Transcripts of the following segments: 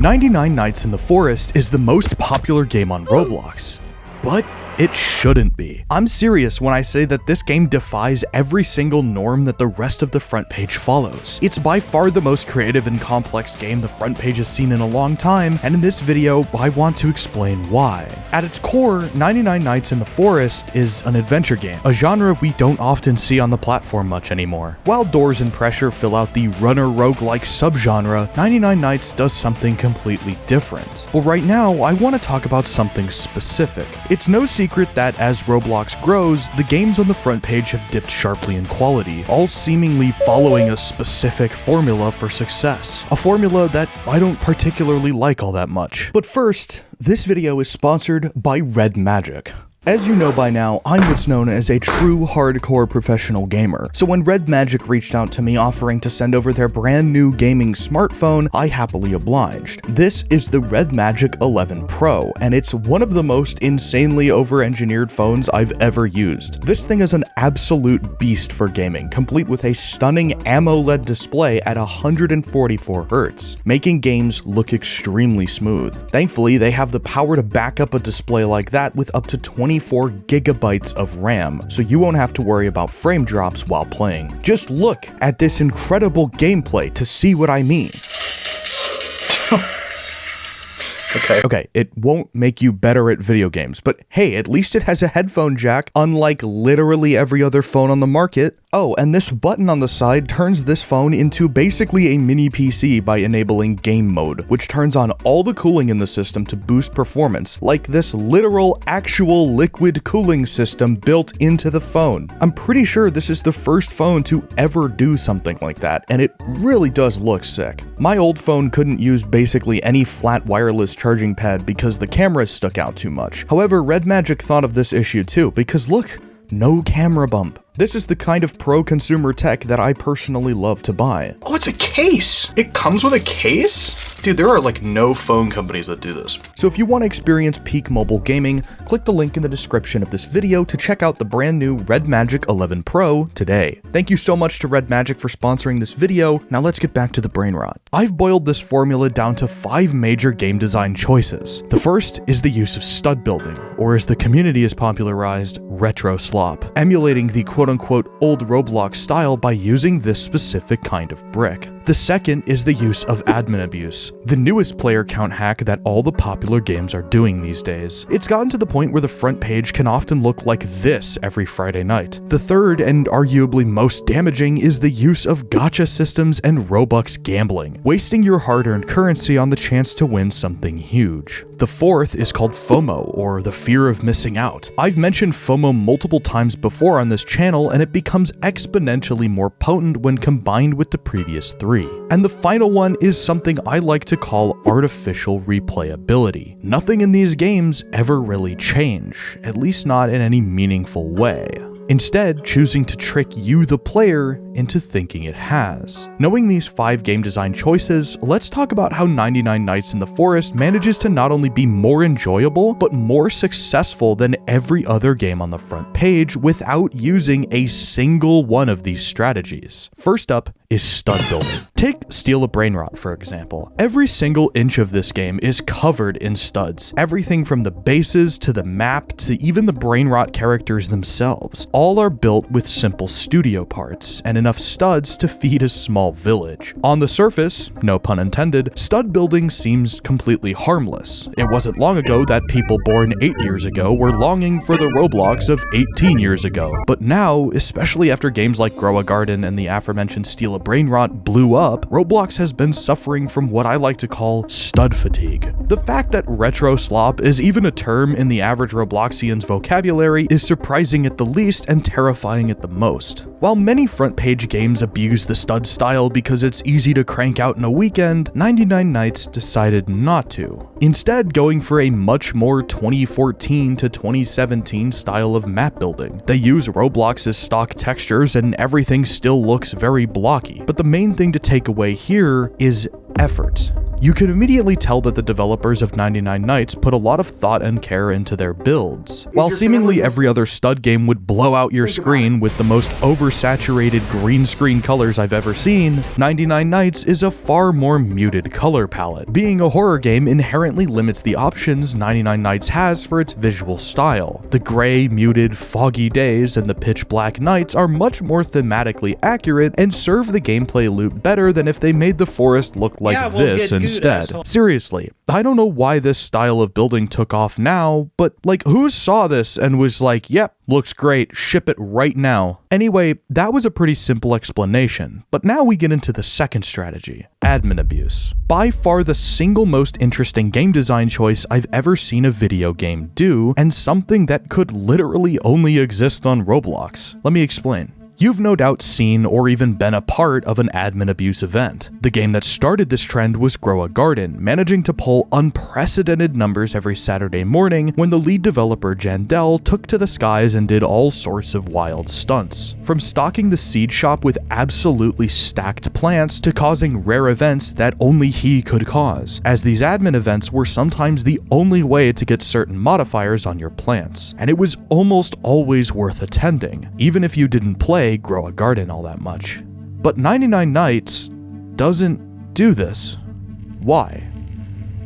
99 Nights in the Forest is the most popular game on Roblox, but it shouldn't be. I'm serious when I say that this game defies every single norm that the rest of the front page follows. It's by far the most creative and complex game the front page has seen in a long time, and in this video, I want to explain why. At its core, 99 Nights in the Forest is an adventure game, a genre we don't often see on the platform much anymore. While Doors and Pressure fill out the runner roguelike subgenre, 99 Nights does something completely different. But right now, I want to talk about something specific. It's no secret that as Roblox grows, the games on the front page have dipped sharply in quality, all seemingly following a specific formula for success. A formula that I don't particularly like all that much. But first, this video is sponsored by REDMAGIC. As you know by now, I'm what's known as a true hardcore professional gamer, so when REDMAGIC reached out to me offering to send over their brand new gaming smartphone, I happily obliged. This is the REDMAGIC 11 Pro, and it's one of the most insanely over-engineered phones I've ever used. This thing is an absolute beast for gaming, complete with a stunning AMOLED display at 144 Hz, making games look extremely smooth. Thankfully, they have the power to back up a display like that with up to 24 gigabytes of RAM, so you won't have to worry about frame drops while playing. Just look at this incredible gameplay to see what I mean. Okay, it won't make you better at video games, but hey, at least it has a headphone jack, unlike literally every other phone on the market. Oh, and this button on the side turns this phone into basically a mini PC by enabling game mode, which turns on all the cooling in the system to boost performance, like this literal, actual liquid cooling system built into the phone. I'm pretty sure this is the first phone to ever do something like that, and it really does look sick. My old phone couldn't use basically any flat wireless charging pad because the cameras stuck out too much. However, REDMAGIC thought of this issue too, because look, no camera bump. This is the kind of pro-consumer tech that I personally love to buy. Oh, it's a case! It comes with a case? Dude, there are like no phone companies that do this. So if you want to experience peak mobile gaming, click the link in the description of this video to check out the brand new REDMAGIC 11 Pro today. Thank you so much to REDMAGIC for sponsoring this video. Now let's get back to the brain rot. I've boiled this formula down to 5 major game design choices. The first is the use of stud building, or as the community has popularized, retro slop, emulating the quote-unquote old Roblox style by using this specific kind of brick. The second is the use of admin abuse, the newest player count hack that all the popular games are doing these days. It's gotten to the point where the front page can often look like this every Friday night. The third, and arguably most damaging, is the use of gacha systems and Robux gambling, wasting your hard-earned currency on the chance to win something huge. The fourth is called FOMO, or the fear of missing out. I've mentioned FOMO multiple times before on this channel, and it becomes exponentially more potent when combined with the previous 3. And the final one is something I like to call artificial replayability. Nothing in these games ever really change, at least not in any meaningful way. Instead, choosing to trick you, the player, into thinking it has. Knowing these 5 game design choices, let's talk about how 99 Nights in the Forest manages to not only be more enjoyable, but more successful than every other game on the front page without using a single one of these strategies. First up is stud building. Take Steal a Brain Rot, for example. Every single inch of this game is covered in studs. Everything from the bases to the map to even the Brain Rot characters themselves. All are built with simple studio parts and enough studs to feed a small village. On the surface, no pun intended, stud building seems completely harmless. It wasn't long ago that people born 8 years ago were longing for the Roblox of 18 years ago. But now, especially after games like Grow a Garden and the aforementioned Steal a Brain Rot blew up, Roblox has been suffering from what I like to call stud fatigue. The fact that retro slop is even a term in the average Robloxian's vocabulary is surprising at the least and terrifying at the most. While many front page games abuse the stud style because it's easy to crank out in a weekend, 99 Nights decided not to. Instead, going for a much more 2014 to 2017 style of map building. They use Roblox's stock textures and everything still looks very blocky, but the main thing to take away here is effort. You could immediately tell that the developers of 99 Nights put a lot of thought and care into their builds. While seemingly every other stud game would blow out your screen with the most oversaturated green screen colors I've ever seen, 99 Nights is a far more muted color palette. Being a horror game inherently limits the options 99 Nights has for its visual style. The gray, muted, foggy days and the pitch black nights are much more thematically accurate and serve the gameplay loop better than if they made the forest look like this instead. Seriously, I don't know why this style of building took off now, but like, who saw this and was like, yep, looks great, ship it right now. Anyway, that was a pretty simple explanation, but now we get into the second strategy, admin abuse. By far the single most interesting game design choice I've ever seen a video game do, and something that could literally only exist on Roblox. Let me explain. You've no doubt seen or even been a part of an admin abuse event. The game that started this trend was Grow a Garden, managing to pull unprecedented numbers every Saturday morning when the lead developer Jandel took to the skies and did all sorts of wild stunts. From stocking the seed shop with absolutely stacked plants to causing rare events that only he could cause, as these admin events were sometimes the only way to get certain modifiers on your plants. And it was almost always worth attending, even if you didn't play Grow a Garden all that much. But 99 Nights doesn't do this. Why?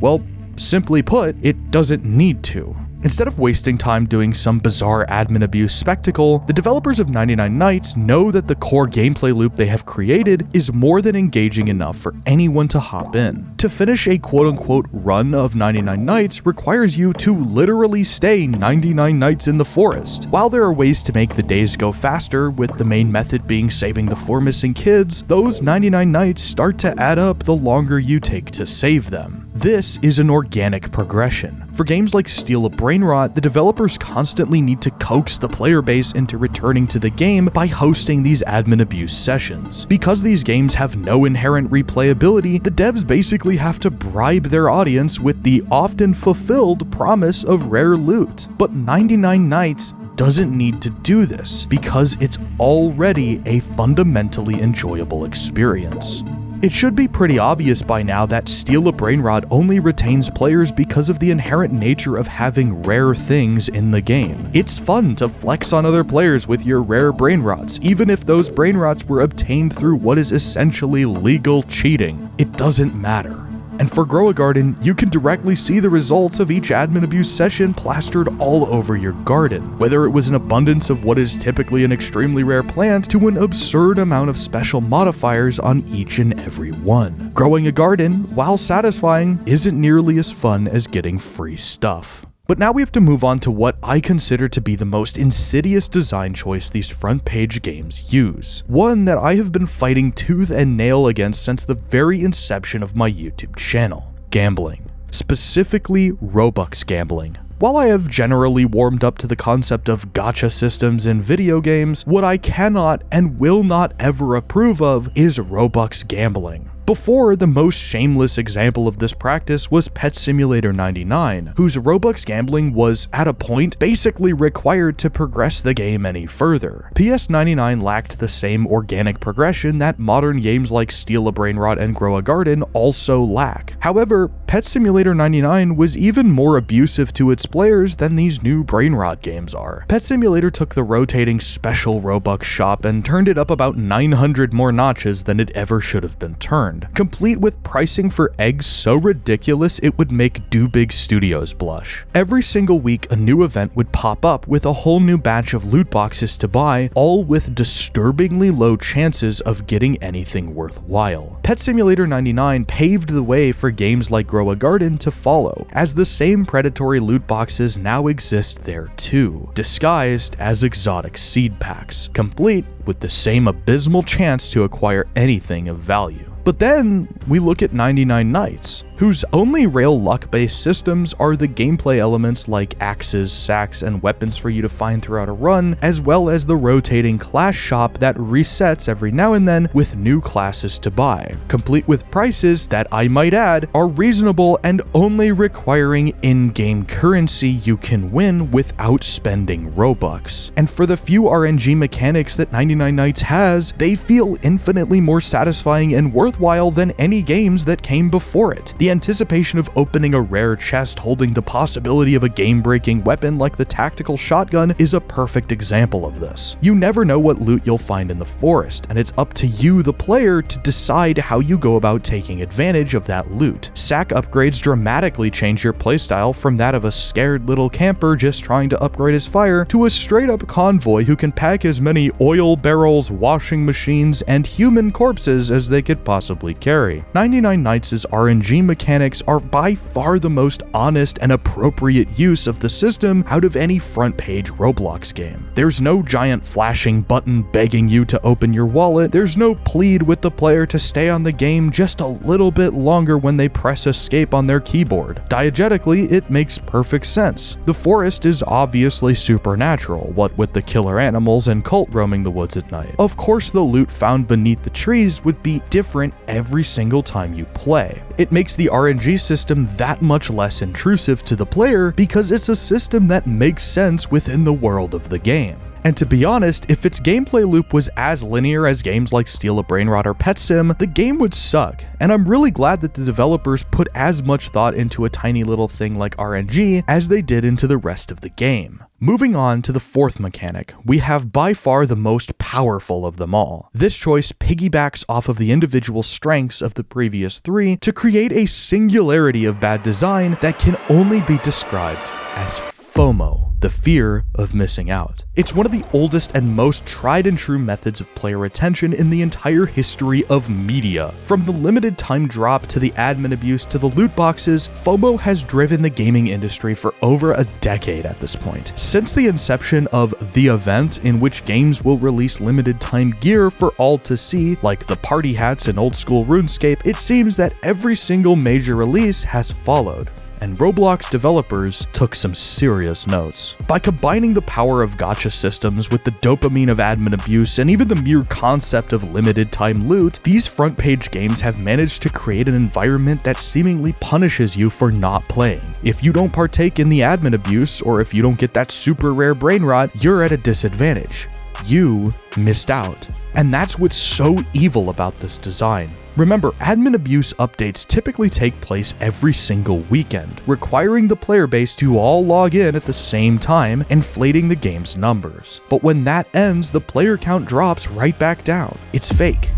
Well, simply put, it doesn't need to. Instead of wasting time doing some bizarre admin abuse spectacle, the developers of 99 Nights know that the core gameplay loop they have created is more than engaging enough for anyone to hop in. To finish a quote-unquote run of 99 Nights requires you to literally stay 99 nights in the forest. While there are ways to make the days go faster, with the main method being saving the 4 missing kids, those 99 nights start to add up the longer you take to save them. This is an organic progression. For games like Steal a Brainrot, the developers constantly need to coax the player base into returning to the game by hosting these admin abuse sessions. Because these games have no inherent replayability, the devs basically have to bribe their audience with the often fulfilled promise of rare loot. But 99 Nights doesn't need to do this, because it's already a fundamentally enjoyable experience. It should be pretty obvious by now that Steal a Brainrot only retains players because of the inherent nature of having rare things in the game. It's fun to flex on other players with your rare Brainrots, even if those Brainrots were obtained through what is essentially legal cheating. It doesn't matter. And for Grow a Garden, you can directly see the results of each admin abuse session plastered all over your garden, whether it was an abundance of what is typically an extremely rare plant to an absurd amount of special modifiers on each and every one. Growing a garden, while satisfying, isn't nearly as fun as getting free stuff. But now we have to move on to what I consider to be the most insidious design choice these front page games use. One that I have been fighting tooth and nail against since the very inception of my YouTube channel: gambling. Specifically, Robux gambling. While I have generally warmed up to the concept of gacha systems in video games, what I cannot and will not ever approve of is Robux gambling. Before, the most shameless example of this practice was Pet Simulator 99, whose Robux gambling was, at a point, basically required to progress the game any further. PS99 lacked the same organic progression that modern games like Steal a Brainrot and Grow a Garden also lack. However, Pet Simulator 99 was even more abusive to its players than these new Brainrot games are. Pet Simulator took the rotating special Robux shop and turned it up about 900 more notches than it ever should have been turned, complete with pricing for eggs so ridiculous it would make Do Big Studios blush. Every single week, a new event would pop up with a whole new batch of loot boxes to buy, all with disturbingly low chances of getting anything worthwhile. Pet Simulator 99 paved the way for games like Grow a Garden to follow, as the same predatory loot boxes now exist there too, disguised as exotic seed packs, complete with the same abysmal chance to acquire anything of value. But then we look at 99 Nights. whose only real luck-based systems are the gameplay elements like axes, sacks, and weapons for you to find throughout a run, as well as the rotating class shop that resets every now and then with new classes to buy, complete with prices that, I might add, are reasonable and only requiring in-game currency you can win without spending Robux. And for the few RNG mechanics that 99 Nights has, they feel infinitely more satisfying and worthwhile than any games that came before it. The anticipation of opening a rare chest holding the possibility of a game-breaking weapon like the tactical shotgun is a perfect example of this. You never know what loot you'll find in the forest, and it's up to you, the player, to decide how you go about taking advantage of that loot. Sack upgrades dramatically change your playstyle from that of a scared little camper just trying to upgrade his fire to a straight-up convoy who can pack as many oil barrels, washing machines, and human corpses as they could possibly carry. 99 Nights' RNG mechanics are by far the most honest and appropriate use of the system out of any front-page Roblox game. There's no giant flashing button begging you to open your wallet, there's no plead with the player to stay on the game just a little bit longer when they press escape on their keyboard. Diegetically, it makes perfect sense. The forest is obviously supernatural, what with the killer animals and cult roaming the woods at night. Of course, the loot found beneath the trees would be different every single time you play. It makes the RNG system that much less intrusive to the player because it's a system that makes sense within the world of the game. And to be honest, if its gameplay loop was as linear as games like Steal a Brainrot or Pet Sim, the game would suck. And I'm really glad that the developers put as much thought into a tiny little thing like RNG as they did into the rest of the game. Moving on to the fourth mechanic, we have by far the most powerful of them all. This choice piggybacks off of the individual strengths of the previous three to create a singularity of bad design that can only be described as FOMO. The fear of missing out. It's one of the oldest and most tried and true methods of player retention in the entire history of media. From the limited time drop to the admin abuse to the loot boxes, FOMO has driven the gaming industry for over a decade at this point. Since the inception of the event, in which games will release limited time gear for all to see, like the party hats in old school RuneScape, it seems that every single major release has followed. And Roblox developers took some serious notes. By combining the power of gacha systems with the dopamine of admin abuse and even the mere concept of limited time loot, these front page games have managed to create an environment that seemingly punishes you for not playing. If you don't partake in the admin abuse, or if you don't get that super rare brain rot, you're at a disadvantage. You missed out. And that's what's so evil about this design. Remember, admin abuse updates typically take place every single weekend, requiring the player base to all log in at the same time, inflating the game's numbers. But when that ends, the player count drops right back down. It's fake.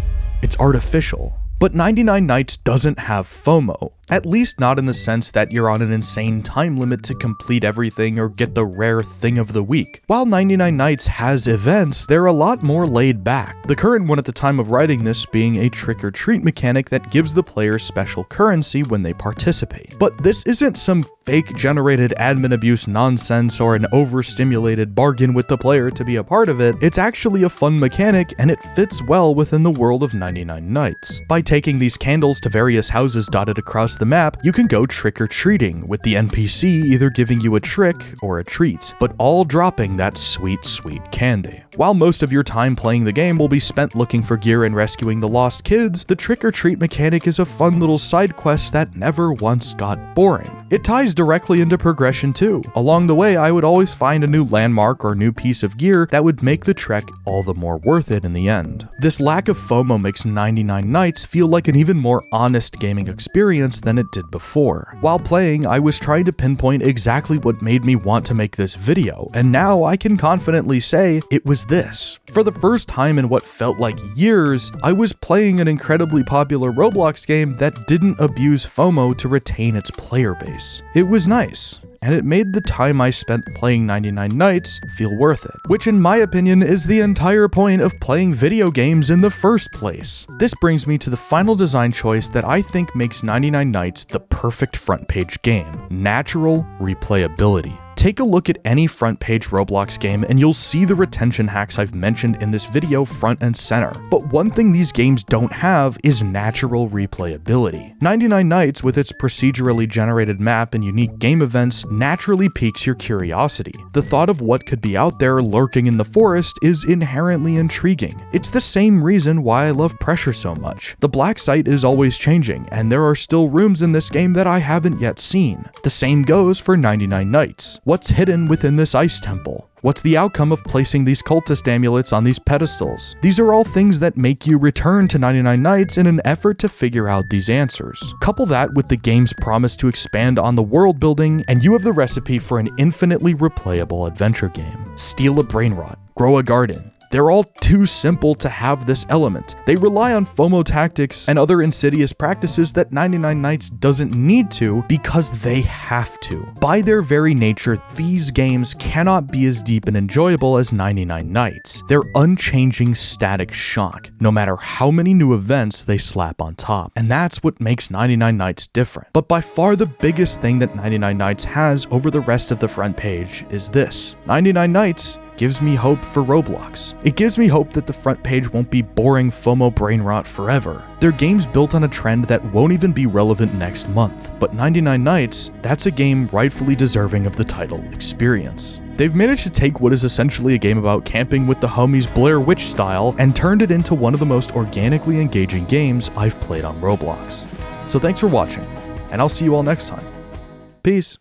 It's artificial. But 99 Nights doesn't have FOMO. At least not in the sense that you're on an insane time limit to complete everything or get the rare thing of the week. While 99 Nights has events, they're a lot more laid back. The current one at the time of writing this being a trick-or-treat mechanic that gives the player special currency when they participate. But this isn't some fake-generated admin abuse nonsense or an overstimulated bargain with the player to be a part of it. It's actually a fun mechanic, and it fits well within the world of 99 Nights. By taking these candles to various houses dotted across the map, you can go trick-or-treating, with the NPC either giving you a trick or a treat, but all dropping that sweet, sweet candy. While most of your time playing the game will be spent looking for gear and rescuing the lost kids, the trick-or-treat mechanic is a fun little side quest that never once got boring. It ties directly into progression too. Along the way, I would always find a new landmark or new piece of gear that would make the trek all the more worth it in the end. This lack of FOMO makes 99 Nights feel like an even more honest gaming experience than it did before. While playing, I was trying to pinpoint exactly what made me want to make this video, and now I can confidently say it was this. For the first time in what felt like years, I was playing an incredibly popular Roblox game that didn't abuse FOMO to retain its player base. It was nice, and it made the time I spent playing 99 Nights feel worth it, which in my opinion is the entire point of playing video games in the first place. This brings me to the final design choice that I think makes 99 Nights the perfect front page game: natural replayability. Take a look at any front page Roblox game and you'll see the retention hacks I've mentioned in this video front and center. But one thing these games don't have is natural replayability. 99 Nights, with its procedurally generated map and unique game events, naturally piques your curiosity. The thought of what could be out there lurking in the forest is inherently intriguing. It's the same reason why I love Pressure so much. The black site is always changing, and there are still rooms in this game that I haven't yet seen. The same goes for 99 Nights. What's hidden within this ice temple? What's the outcome of placing these cultist amulets on these pedestals? These are all things that make you return to 99 Nights in an effort to figure out these answers. Couple that with the game's promise to expand on the world building, and you have the recipe for an infinitely replayable adventure game. Steal a brain rot, grow a garden. They're all too simple to have this element. They rely on FOMO tactics and other insidious practices that 99 Nights doesn't need to because they have to. By their very nature, these games cannot be as deep and enjoyable as 99 Nights. They're unchanging static shock, no matter how many new events they slap on top. And that's what makes 99 Nights different. But by far the biggest thing that 99 Nights has over the rest of the front page is this. 99 Nights gives me hope for Roblox. It gives me hope that the front page won't be boring FOMO brain rot forever. They're games built on a trend that won't even be relevant next month. But 99 Nights, that's a game rightfully deserving of the title Experience. They've managed to take what is essentially a game about camping with the homies Blair Witch style and turned it into one of the most organically engaging games I've played on Roblox. So thanks for watching, and I'll see you all next time. Peace.